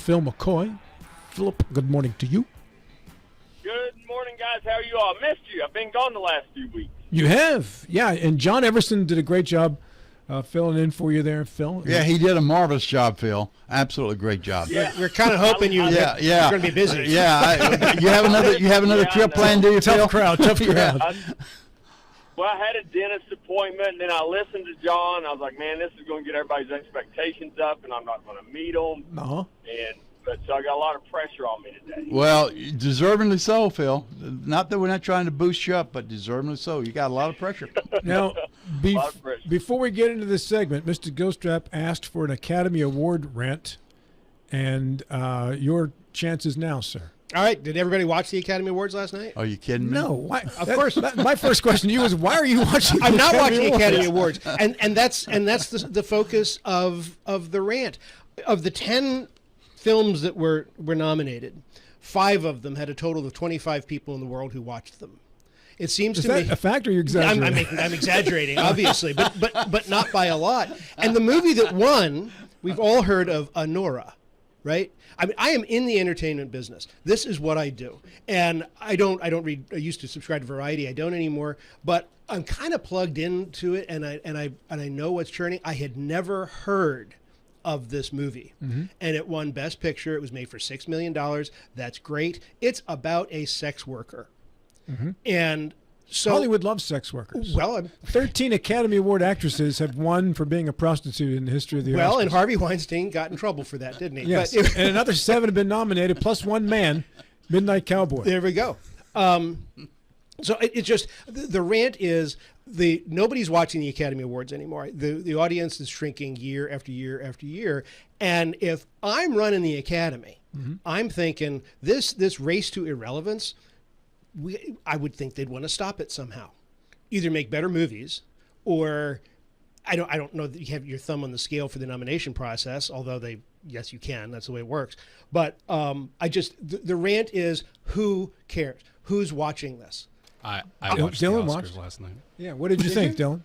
Phil McCoy. Philip, good morning to you. Good morning, guys. How are you all? Missed you. I've been gone the last few weeks. You have, yeah. And John Everson did a great job filling in for you there, Phil. Yeah, he did a marvelous job, Phil. Absolutely great job. Yeah, we're kind of hoping you're going to be busy. Yeah, you have another trip planned, do you, Phil? Tough crowd. Well, I had a dentist appointment, and then I listened to John. I was like, man, this is going to get everybody's expectations up, and I'm not going to meet them. Uh-huh. But so I got a lot of pressure on me today. Well, deservingly so, Phil. Not that we're not trying to boost you up, but deservingly so. You got a lot of pressure. Now, before we get into this segment, Mr. Gilstrap asked for an Academy Award rant, and your chances now, sir. All right. Did everybody watch the Academy Awards last night? Are you kidding me? No. Why? Of course. My first question to you is, why are you watching? I'm not watching Academy Awards, and that's the focus of the rant. Of the 10 films that were nominated, 5 of them had a total of 25 people in the world who watched them. It seems is to me that a fact, or you're exaggerating? I'm exaggerating, obviously, but not by a lot. And the movie that won, we've all heard of Anora, right? I mean, I am in the entertainment business. This is what I do, and I don't read. I used to subscribe to Variety. I don't anymore, but I'm kind of plugged into it, and I know what's churning. I had never heard of this movie, and it won Best Picture. It was made for $6 million. That's great. It's about a sex worker, and so Hollywood loves sex workers. Well, 13 Academy Award actresses have won for being a prostitute in the history of the Oscars. And Harvey Weinstein got in trouble for that, didn't he? Yes, and another 7 have been nominated, plus one man, Midnight Cowboy. There we go. So it's just the rant is nobody's watching the Academy Awards anymore. The audience is shrinking year after year after year. And if I'm running the Academy, I'm thinking this race to irrelevance, I would think they'd want to stop it somehow. Either make better movies, or I don't know that you have your thumb on the scale for the nomination process, although yes, you can. That's the way it works. But the rant is, who cares? Who's watching this? I watched the Dylan Oscars watched last night. Yeah, what did you think, Dylan?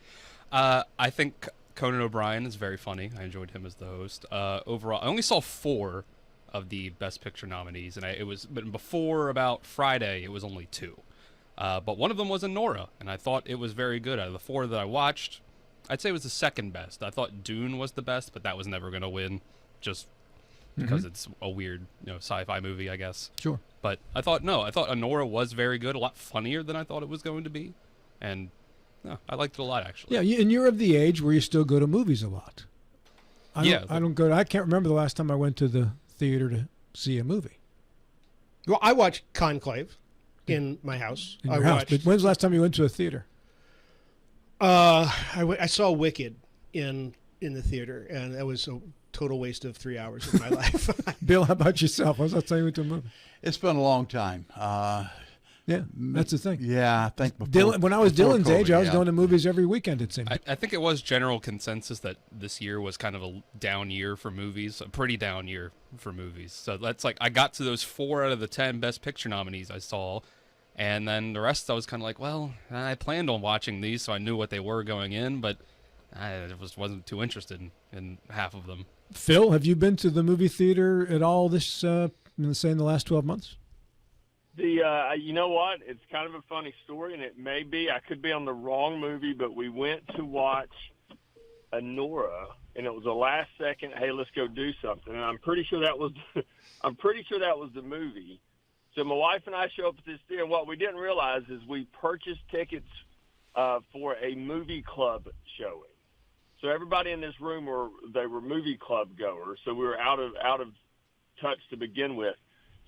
I think Conan O'Brien is very funny. I enjoyed him as the host. Overall, I only saw 4 of the Best Picture nominees, and before about Friday, it was only 2. But one of them was Anora, and I thought it was very good. Out of the 4 that I watched, I'd say it was the second best. I thought Dune was the best, but that was never going to win, just because it's a weird, sci-fi movie, I guess. Sure. But I thought Anora was very good, a lot funnier than I thought it was going to be, and I liked it a lot, actually. Yeah, and you're of the age where you still go to movies a lot. I can't remember the last time I went to the theater to see a movie. Well, I watched Conclave in my house. In your house. But when's the last time you went to a theater? I saw Wicked in the theater, and that was a total waste of 3 hours of my life. Bill, how about yourself? When's the last time you went to a movie? It's been a long time. Yeah, that's the thing. Yeah, I think when I was Dylan's COVID, age, I was going to movies every weekend, it seemed. I think it was general consensus that this year was kind of a down year for movies, a pretty down year for movies. So that's I got to those 4 out of the 10 Best Picture nominees I saw, and then the rest I was kind of like, well, I planned on watching these, so I knew what they were going in, but I wasn't too interested in half of them. Phil, have you been to the movie theater at all this, in the last 12 months? You know what? It's kind of a funny story, and it may be, I could be on the wrong movie, but we went to watch Anora, and it was a last second, hey, let's go do something. And I'm pretty sure that was the movie. So my wife and I show up at this theater, and what we didn't realize is we purchased tickets for a movie club showing. So everybody in this room were movie club goers, so we were out of touch to begin with.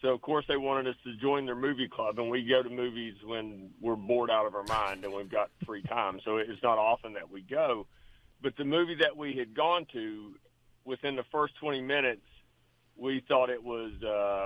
So, of course, they wanted us to join their movie club, and we go to movies when we're bored out of our mind and we've got free time. So it's not often that we go. But the movie that we had gone to, within the first 20 minutes, we thought it was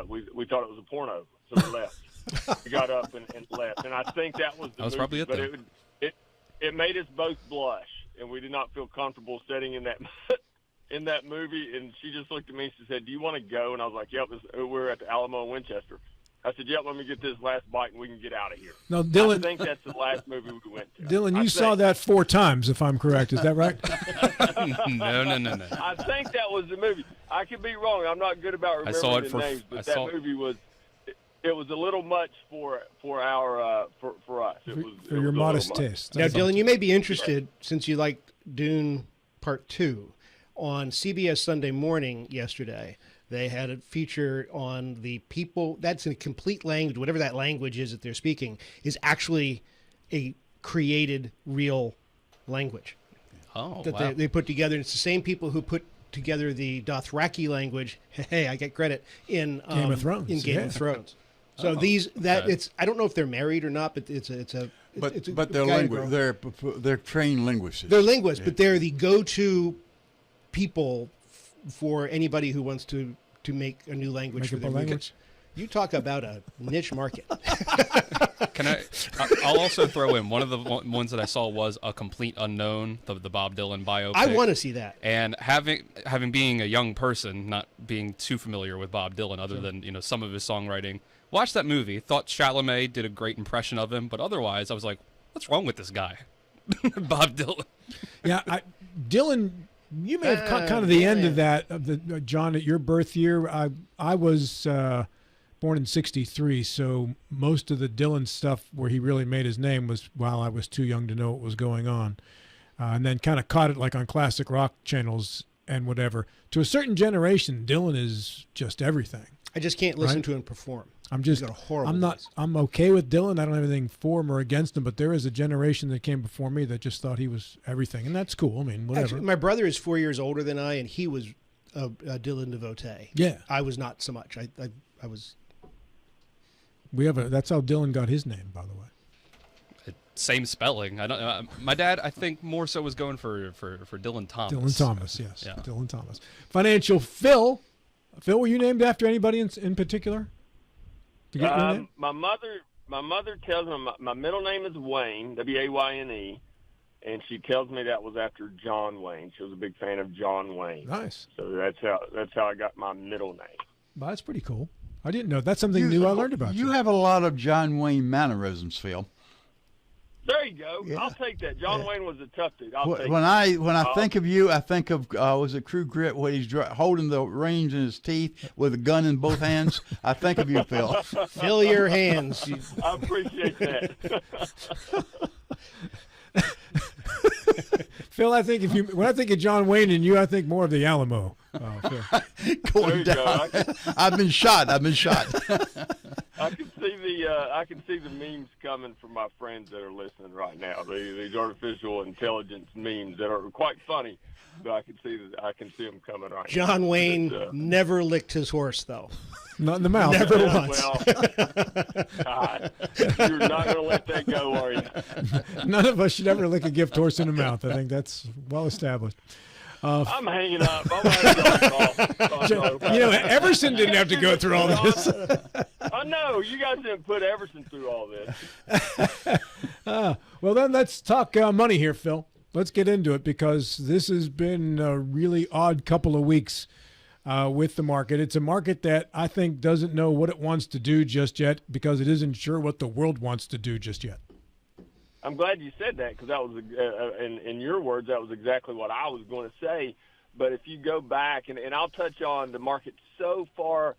we thought it was a porno, so we left. We got up and left, and I think that was the movie. Probably it. But it made us both blush, and we did not feel comfortable sitting in that movie. And she just looked at me and she said, "Do you want to go?" And I was like, "Yep." We're at the Alamo in Winchester. I said, "Yep, let me get this last bite and we can get out of here." No, I Dylan. think that's the last movie we went to. Dylan, you saw that 4 times, if I'm correct. Is that right? No. I think that was the movie. I could be wrong. I'm not good about remembering saw it the for- names, but I that saw- movie was. It was a little much for our for us. It was For it your was a modest little much. taste. Now, Dylan, you may be interested, since you liked Dune Part 2, on CBS Sunday Morning yesterday. They had a feature on the people. That's in a complete language. Whatever that language is that they're speaking is actually a created real language Oh, that wow. they put together. And it's the same people who put together the Dothraki language. Hey, I get credit in Game of Thrones, In Game yeah. of Thrones. So okay. it's I don't know if they're married or not, but it's a But it's a they're guy and girl. they're trained linguists. They're linguists, but they're the go-to people for anybody who wants to make a new language Make for up their a language? You talk about a niche market. I'll also throw in one of the ones that I saw was A Complete Unknown, the Bob Dylan biopic. I want to see that. And having being a young person, not being too familiar with Bob Dylan, other than some of his songwriting, watched that movie. Thought Chalamet did a great impression of him, but otherwise, I was like, "What's wrong with this guy?" Bob Dylan. Yeah, Dylan, you may have caught kind of the end of that, John, at your birth year. I was born in '63, so most of the Dylan stuff where he really made his name was while I was too young to know what was going on, and then kind of caught it like on classic rock channels and whatever. To a certain generation, Dylan is just everything. I just can't listen Right. to him perform. I'm He's just, got a horrible I'm not, voice. I'm okay with Dylan. I don't have anything for him or against him, but there is a generation that came before me that just thought he was everything, and that's cool. I mean, whatever. Actually, my brother is 4 years older than I, and he was a Dylan devotee. Yeah. I was not so much. I was. That's how Dylan got his name, by the way. Same spelling. I don't. My dad, I think, more so was going for Dylan Thomas. Dylan Thomas, yes. Yeah. Dylan Thomas. Financial Phil. Phil, were you named after anybody in particular? To get your name? My mother tells me my middle name is Wayne, W-A-Y-N-E, and she tells me that was after John Wayne. She was a big fan of John Wayne. Nice. So that's how I got my middle name. Well, that's pretty cool. I didn't know. That's something new I learned about you. You have a lot of John Wayne mannerisms, Phil. There you go. Yeah. I'll take that. John Wayne was a tough dude. I'll take When it. I think of you, I think of was it Crew Grit where he's holding the reins in his teeth with a gun in both hands. I think of you, Phil. Fill your hands. I appreciate that. Phil, I think when I think of John Wayne and you, I think more of the Alamo. Oh, Phil. There you go. I've been shot. I can see the memes coming from my friends that are listening right now. These artificial intelligence memes that are quite funny, but I can see them coming right now. John Wayne But, never licked his horse, though. Not in the mouth. Never yeah, once. Well, God, you're not going to let that go, are you? None of us should ever lick a gift horse in the mouth. I think that's well established. I'm hanging up. I'm gonna You know, Everson didn't have to go through all this. I know. You guys didn't put Everson through all this. Well, then let's talk money here, Phil. Let's get into it because this has been a really odd couple of weeks with the market. It's a market that I think doesn't know what it wants to do just yet because it isn't sure what the world wants to do just yet. I'm glad you said that because that was, in your words, that was exactly what I was going to say. But if you go back, and I'll touch on the market so far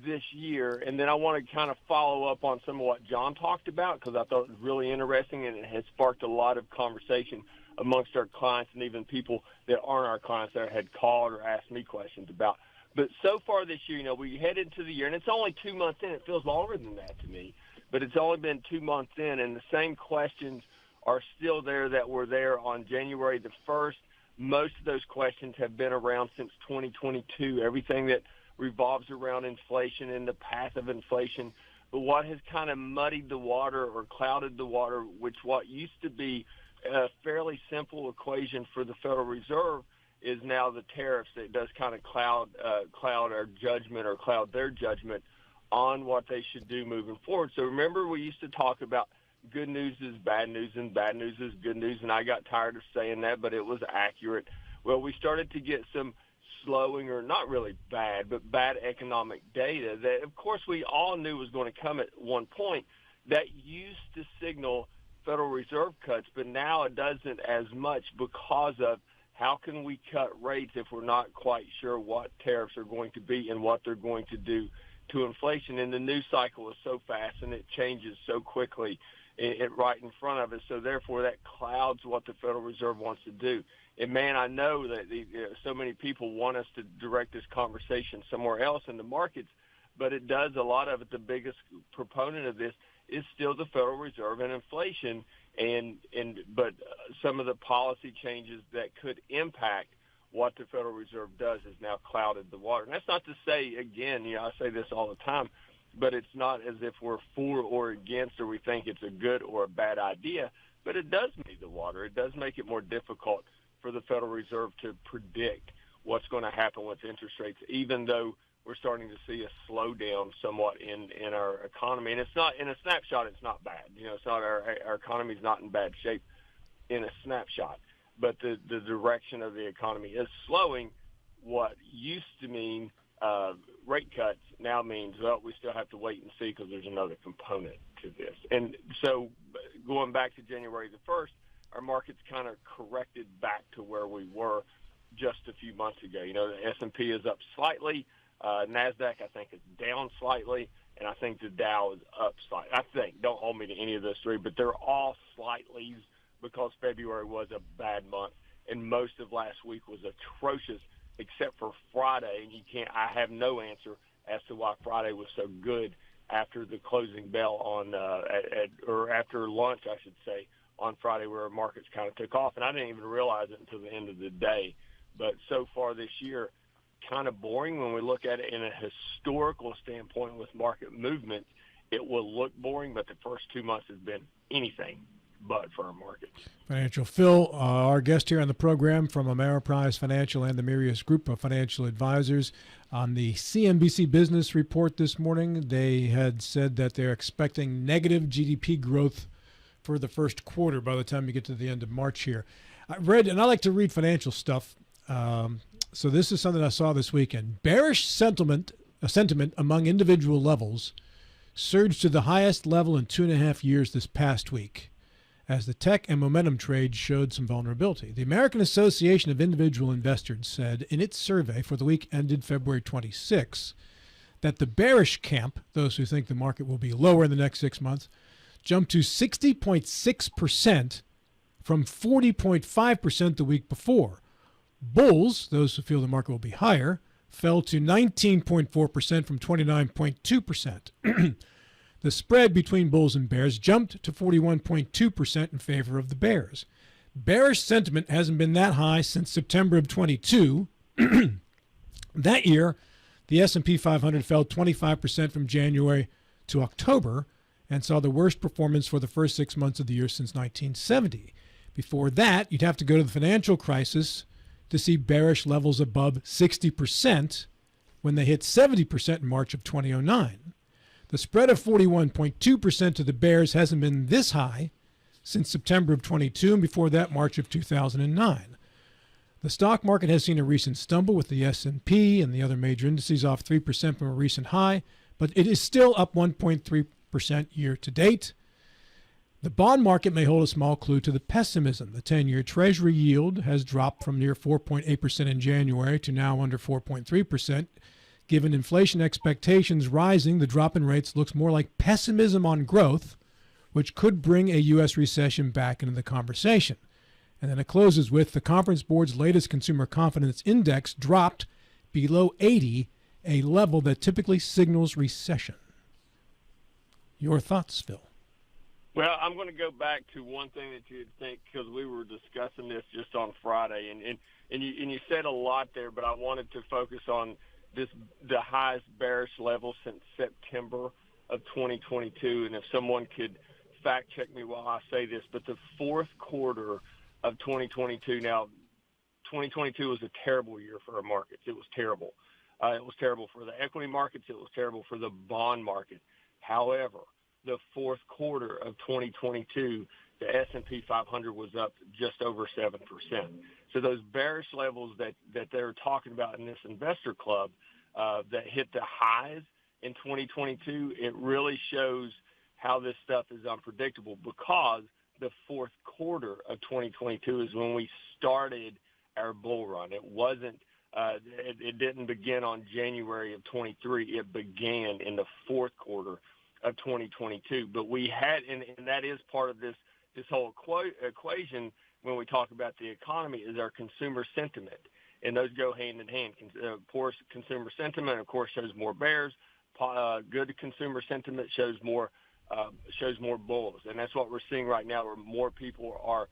this year, and then I want to kind of follow up on some of what John talked about because I thought it was really interesting and it has sparked a lot of conversation amongst our clients and even people that aren't our clients that had called or asked me questions about. But so far this year, we head into the year, and it's only 2 months in. It feels longer than that to me. But it's only been 2 months in, and the same questions are still there that were there on January the 1st. Most of those questions have been around since 2022, everything that revolves around inflation and the path of inflation. But what has kind of muddied the water or clouded the water, which what used to be a fairly simple equation for the Federal Reserve, is now the tariffs that does kind of cloud our judgment or cloud their judgment on what they should do moving forward. So remember, we used to talk about good news is bad news and bad news is good news, and I got tired of saying that, but it was accurate. Well, we started to get some slowing, or not really bad, but bad economic data that, of course, we all knew was going to come at one point, that used to signal Federal Reserve cuts, but now it doesn't as much because of how can we cut rates if we're not quite sure what tariffs are going to be and what they're going to do to inflation. And the news cycle is so fast and it changes so quickly right in front of us. So therefore that clouds what the Federal Reserve wants to do. And man, I know that so many people want us to direct this conversation somewhere else in the markets, but it does a lot of it. The biggest proponent of this is still the Federal Reserve and inflation, but some of the policy changes that could impact what the Federal Reserve does has now clouded the water. And that's not to say, again, I say this all the time, but it's not as if we're for or against or we think it's a good or a bad idea, but it does muddy the water. It does make it more difficult for the Federal Reserve to predict what's going to happen with interest rates, even though we're starting to see a slowdown somewhat in our economy. And it's not, in a snapshot, it's not bad. It's not, our economy's not in bad shape in a snapshot, but the direction of the economy is slowing. What used to mean rate cuts now means, well, we still have to wait and see because there's another component to this. And so going back to January the 1st, our markets kind of corrected back to where we were just a few months ago. The S&P is up slightly. NASDAQ, I think, is down slightly, and I think the Dow is up slightly. I think, don't hold me to any of those three, but they're all slightly because February was a bad month, and most of last week was atrocious except for Friday, and I have no answer as to why Friday was so good after the closing bell or after lunch, I should say, on Friday, where our markets kind of took off, and I didn't even realize it until the end of the day. But so far this year, kind of boring when we look at it in a historical standpoint with market movement. It will look boring, but the first 2 months has been anything but for our markets. Financial Phil, our guest here on the program from Ameriprise Financial and the Mirius Group of Financial Advisors. On the CNBC Business Report this morning, they had said that they're expecting negative GDP growth for the first quarter by the time you get to the end of March here. I read, and I like to read financial stuff, so this is something I saw this weekend. Bearish sentiment among individual levels surged to the highest level in 2.5 years this past week, as the tech and momentum trade showed some vulnerability. The American Association of Individual Investors said in its survey for the week ended February 26 that the bearish camp, those who think the market will be lower in the next 6 months, jumped to 60.6% from 40.5% the week before. Bulls, those who feel the market will be higher, fell to 19.4% from 29.2%. The spread between bulls and bears jumped to 41.2% in favor of the bears. Bearish sentiment hasn't been that high since September of 22. That year, the S&P 500 fell 25% from January to October and saw the worst performance for the first 6 months of the year since 1970. Before that, you'd have to go to the financial crisis to see bearish levels above 60% when they hit 70% in March of 2009. The spread of 41.2% to the bears hasn't been this high since September of 22, and before that, March of 2009. The stock market has seen a recent stumble with the S&P and the other major indices off 3% from a recent high, but it is still up 1.3% year to date. The bond market may hold a small clue to the pessimism. The 10-year Treasury yield has dropped from near 4.8% in January to now under 4.3%. Given inflation expectations rising, the drop in rates looks more like pessimism on growth, which could bring a U.S. recession back into the conversation. And then it closes with the Conference Board's latest consumer confidence index dropped below 80, a level that typically signals recession. Your thoughts, Phil? Well, I'm going to go back to one thing that you'd think, because we were discussing this just on Friday, and you said a lot there, but I wanted to focus on the highest bearish level since September of 2022. And if someone could fact check me while I say this, but the fourth quarter of 2022, now 2022 was a terrible year for our markets. It was terrible. It was terrible for the equity markets. It was terrible for the bond market. However, the fourth quarter of 2022, the S&P 500 was up just over 7%. So those bearish levels that they're talking about in this investor club that hit the highs in 2022, it really shows how this stuff is unpredictable, because the fourth quarter of 2022 is when we started our bull run. It wasn't. It didn't begin on January of 23. It began in the fourth quarter of 2022. But we had, and that is part of this whole equation when we talk about the economy, is our consumer sentiment. And those go hand in hand. Poor consumer sentiment, of course, shows more bears. Good consumer sentiment shows more bulls. And that's what we're seeing right now, where more people are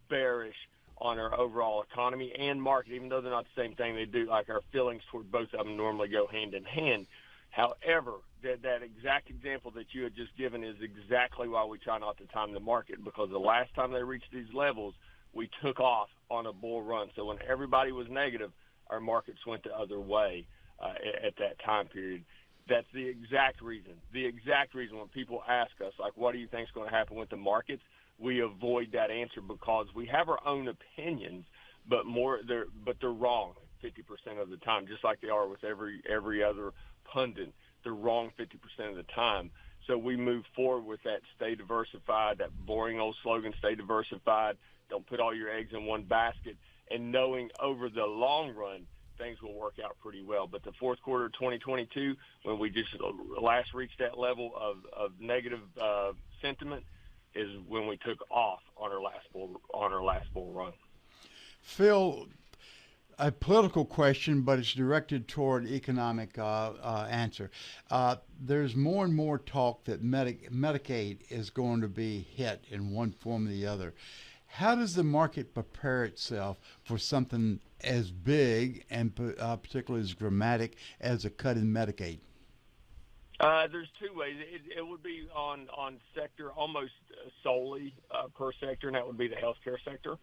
bearish on our overall economy and market, even though they're not the same thing. They do, like, our feelings toward both of them normally go hand in hand. However, that exact example that you had just given is exactly why we try not to time the market, because the last time they reached these levels, we took off on a bull run. So when everybody was negative, our markets went the other way at that time period. That's the exact reason. The exact reason when people ask us, like, what do you think is going to happen with the markets, we avoid that answer, because we have our own opinions, but they're wrong 50% of the time, just like they are with every other pundit. They're wrong 50% of the time. So we move forward with that stay diversified, that boring old slogan, stay diversified. Don't put all your eggs in one basket, and knowing over the long run things will work out pretty well. But the fourth quarter of 2022, when we just last reached that level of negative sentiment, is when we took off on our last bull run. Phil, a political question, but it's directed toward economic answer. There's more and more talk that Medicaid is going to be hit in one form or the other. How does the market prepare itself for something as big and particularly as dramatic as a cut in Medicaid? There's two ways. It would be on sector almost solely per sector, and that would be the healthcare sector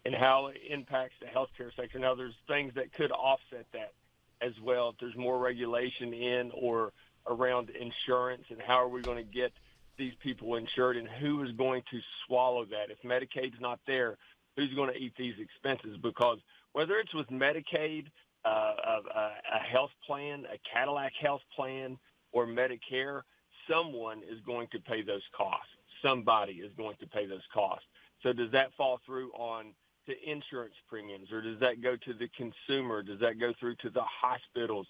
and how it impacts the healthcare sector. Now, there's things that could offset that as well. If there's more regulation in or around insurance, and how are we going to get these people insured, and who is going to swallow that? If Medicaid's not there, who's going to eat these expenses? Because whether it's with Medicaid, a health plan, a Cadillac health plan, or Medicare, someone is going to pay those costs. Somebody is going to pay those costs. So does that fall through on to insurance premiums, or does that go to the consumer? Does that go through to the hospitals?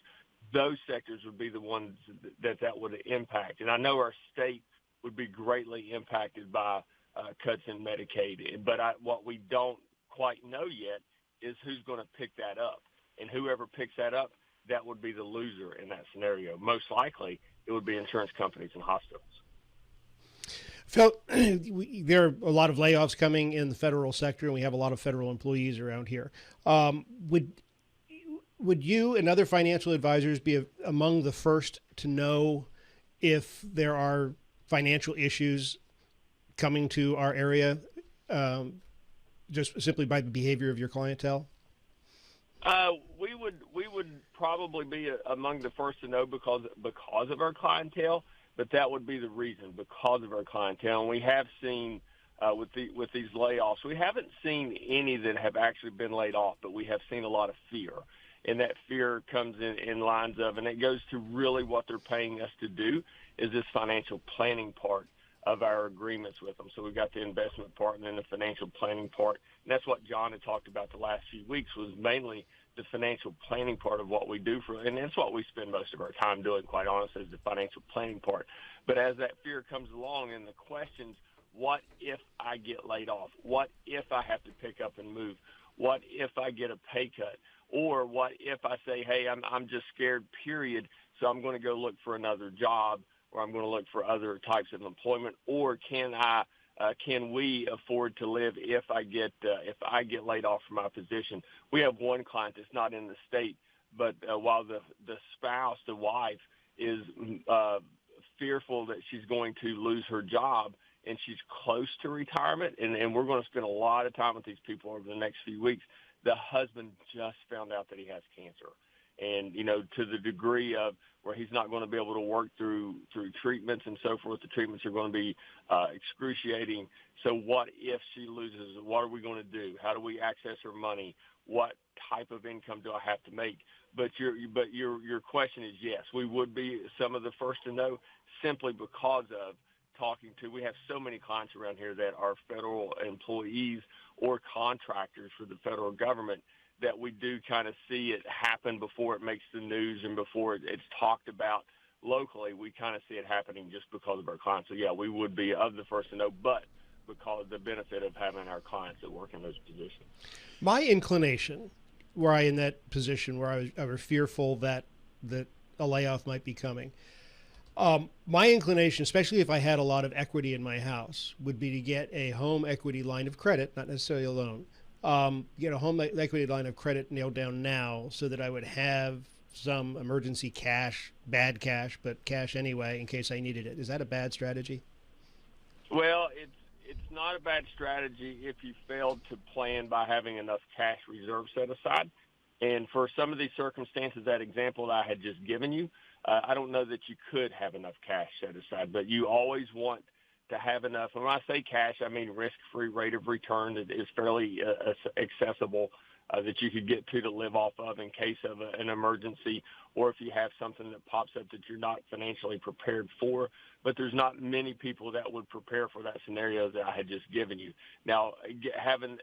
Those sectors would be the ones that would impact. And I know our state would be greatly impacted by cuts in Medicaid. But what we don't quite know yet is who's going to pick that up. And whoever picks that up, that would be the loser in that scenario. Most likely, it would be insurance companies and hospitals. Phil, there are a lot of layoffs coming in the federal sector, and we have a lot of federal employees around here. Would you and other financial advisors be among the first to know if there are financial issues coming to our area, just simply by the behavior of your clientele? We would probably be among the first to know because of our clientele, but that would be the reason, because of our clientele. And we have seen with these layoffs, we haven't seen any that have actually been laid off, but we have seen a lot of fear. And that fear comes in lines of, and it goes to really what they're paying us to do, is this financial planning part of our agreements with them. So we've got the investment part and then the financial planning part. And that's what John had talked about the last few weeks, was mainly the financial planning part of what we do and that's what we spend most of our time doing, quite honestly, is the financial planning part. But as that fear comes along and the questions, what if I get laid off? What if I have to pick up and move? What if I get a pay cut? Or what if I say, hey, I'm just scared, period, so I'm going to go look for another job, or I'm going to look for other types of employment? Or can we afford to live if I get laid off from my position? We have one client that's not in the state, but while the spouse, the wife, is fearful that she's going to lose her job, and she's close to retirement, and we're going to spend a lot of time with these people over the next few weeks. The husband just found out that he has cancer, And, you know, to the degree of where he's not going to be able to work through treatments and so forth, the treatments are going to be excruciating. So what if she loses? What are we going to do? How do we access her money? What type of income do I have to make? But your question is yes, we would be some of the first to know, simply because of talking to. We have so many clients around here that are federal employees or contractors for the federal government, that we do kind of see it happen before it makes the news and before it's talked about locally. We kind of see it happening just because of our clients. So yeah, we would be of the first to know, but because of the benefit of having our clients that work in those positions. My inclination, were I in that position where I was fearful that a layoff might be coming, my inclination, especially if I had a lot of equity in my house, would be to get a home equity line of credit, not necessarily a loan, get a home equity line of credit nailed down now so that I would have some emergency cash, bad cash, but cash anyway in case I needed it. Is that a bad strategy? Well, it's not a bad strategy if you failed to plan by having enough cash reserve set aside. And for some of these circumstances, that example that I had just given you, I don't know that you could have enough cash set aside, but you always want to have enough. And when I say cash, I mean risk-free rate of return that is fairly accessible, that you could get to live off of in case of an emergency, or if you have something that pops up that you're not financially prepared for. But there's not many people that would prepare for that scenario that I had just given you. Now, having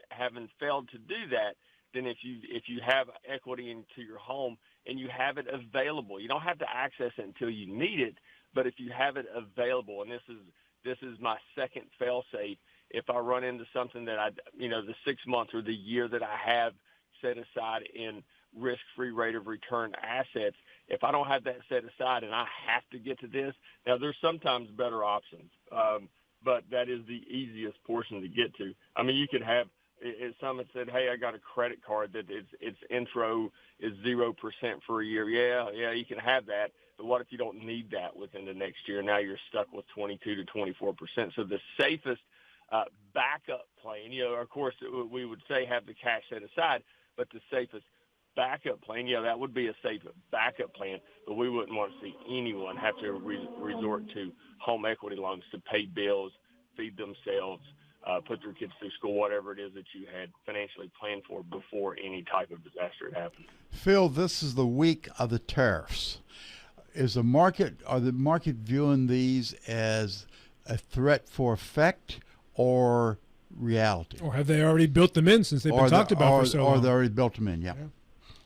failed to do that, then if you have equity into your home and you have it available, you don't have to access it until you need it, but if you have it available, and this is my second fail-safe, if I run into something that the 6 months or the year that I have set aside in risk-free rate of return assets, if I don't have that set aside and I have to get to this, now there's sometimes better options, but that is the easiest portion to get to. I mean, you could have, if someone said, hey, I got a credit card that its intro is 0% for a year. Yeah, you can have that. But what if you don't need that within the next year? Now you're stuck with 22 to 24%. So the safest backup plan, of course, we would say have the cash set aside, but the safest backup plan, that would be a safe backup plan, but we wouldn't want to see anyone have to resort to home equity loans to pay bills, feed themselves, put their kids through school, whatever it is that you had financially planned for before any type of disaster had happened. Phil, this is the week of the tariffs. Are the market viewing these as a threat for effect or reality? Or have they already built them in since they've been talked about for so long? Or they already built them in, yeah.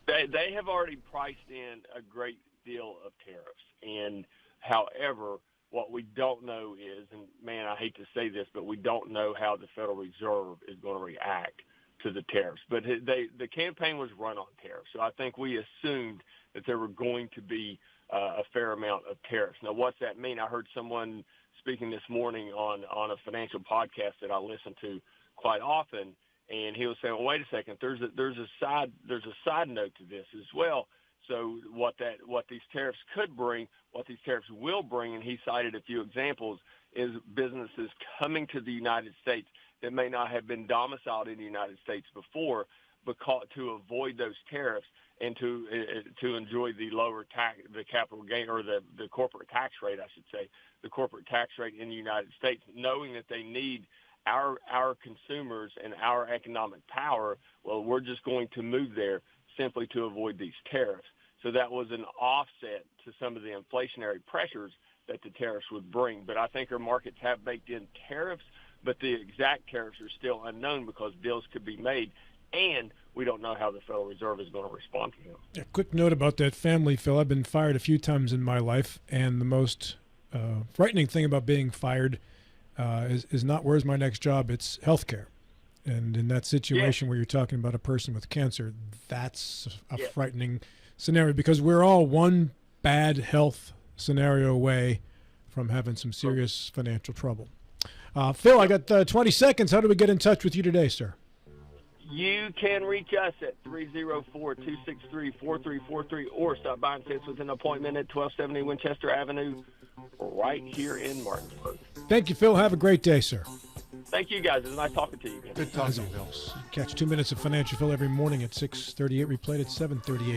They have already priced in a great deal of tariffs. And however, what we don't know is, and man, I hate to say this, but we don't know how the Federal Reserve is going to react to the tariffs. But the campaign was run on tariffs. So I think we assumed that there were going to be a fair amount of tariffs. Now, what's that mean? I heard someone speaking this morning on a financial podcast that I listen to quite often, and he was saying, well, wait a second, there's a side note to this as well. So what these tariffs could bring, what these tariffs will bring, and he cited a few examples, is businesses coming to the United States that may not have been domiciled in the United States before, because to avoid those tariffs and to enjoy the lower tax, the capital gain, or the corporate tax rate, I should say, the corporate tax rate in the United States, knowing that they need our consumers and our economic power. Well, we're just going to move there simply to avoid these tariffs. So that was an offset to some of the inflationary pressures that the tariffs would bring. But I think our markets have baked in tariffs, but the exact tariffs are still unknown because deals could be made, and we don't know how the Federal Reserve is going to respond to them. A quick note about that family, Phil. I've been fired a few times in my life, and the most frightening thing about being fired is not where's my next job, it's health care. And in that situation where you're talking about a person with cancer, that's a frightening scenario, because we're all one bad health scenario away from having some serious financial trouble. Phil, I got 20 seconds. How do we get in touch with you today, sir? You can reach us at 304-263-4343 or stop by and see us with an appointment at 1270 Winchester Avenue right here in Martinsburg. Thank you, Phil. Have a great day, sir. Thank you, guys. It was nice talking to you. Good talking to you, Phil. Catch 2 minutes of Financial Phil every morning at 6:38, replayed at 7:38.